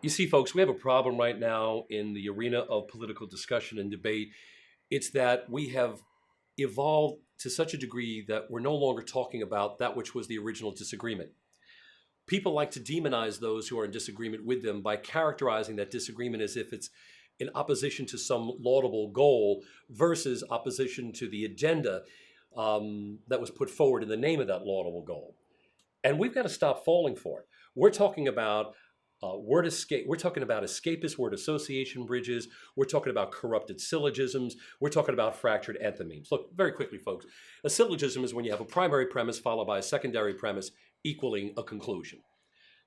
You see, folks, we have a problem right now in the arena of political discussion and debate. It's that we have evolved to such a degree that we're no longer talking about that which was the original disagreement. People like to demonize those who are in disagreement with them by characterizing that disagreement as if it's in opposition to some laudable goal versus opposition to the agenda that was put forward in the name of that laudable goal. And we've got to stop falling for it. We're talking about word escape. We're talking about escapist word association bridges. We're talking about corrupted syllogisms. We're talking about fractured enthymemes. Look, very quickly, folks. A syllogism is when you have a primary premise followed by a secondary premise equaling a conclusion.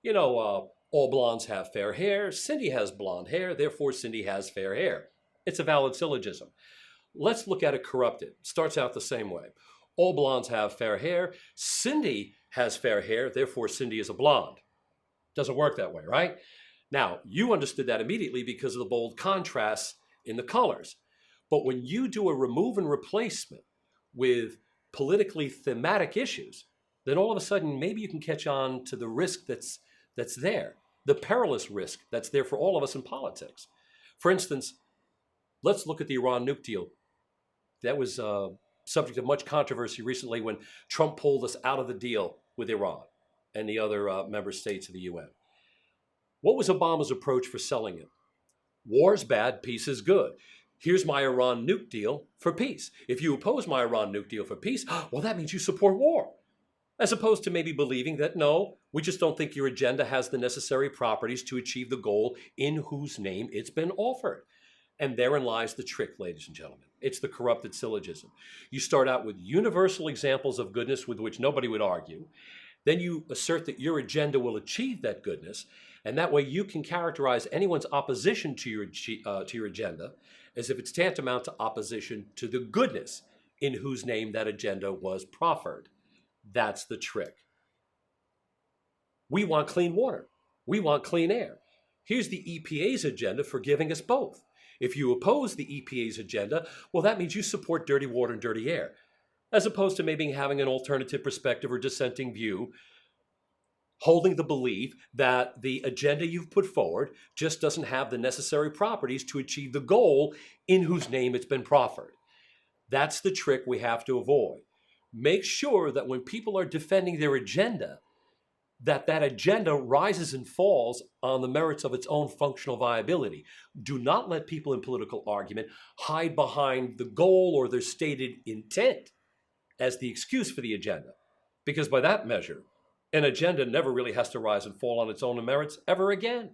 All blondes have fair hair. Cindy has blonde hair. Therefore, Cindy has fair hair. It's a valid syllogism. Let's look at it corrupted. Starts out the same way. All blondes have fair hair. Cindy has fair hair. Therefore, Cindy is a blonde. Doesn't work that way, right? Now, you understood that immediately because of the bold contrasts in the colors. But when you do a remove and replacement with politically thematic issues, then all of a sudden maybe you can catch on to the risk that's there, the perilous risk that's there for all of us in politics. For instance, let's look at the Iran nuke deal. That was subject of much controversy recently when Trump pulled us out of the deal with Iran and the other member states of the UN. What was Obama's approach for selling it? War's bad, peace is good. Here's my Iran nuke deal for peace. If you oppose my Iran nuke deal for peace, well, that means you support war. As opposed to maybe believing that, no, we just don't think your agenda has the necessary properties to achieve the goal in whose name it's been offered. And therein lies the trick, ladies and gentlemen. It's the corrupted syllogism. You start out with universal examples of goodness with which nobody would argue. Then you assert that your agenda will achieve that goodness, and that way you can characterize anyone's opposition to your agenda as if it's tantamount to opposition to the goodness in whose name that agenda was proffered. That's the trick. We want clean water. We want clean air. Here's the EPA's agenda for giving us both. If you oppose the EPA's agenda, well, that means you support dirty water and dirty air, as opposed to maybe having an alternative perspective or dissenting view, holding the belief that the agenda you've put forward just doesn't have the necessary properties to achieve the goal in whose name it's been proffered. That's the trick we have to avoid. Make sure that when people are defending their agenda, that agenda rises and falls on the merits of its own functional viability. Do not let people in political argument hide behind the goal or their stated intent as the excuse for the agenda. Because by that measure, an agenda never really has to rise and fall on its own merits ever again.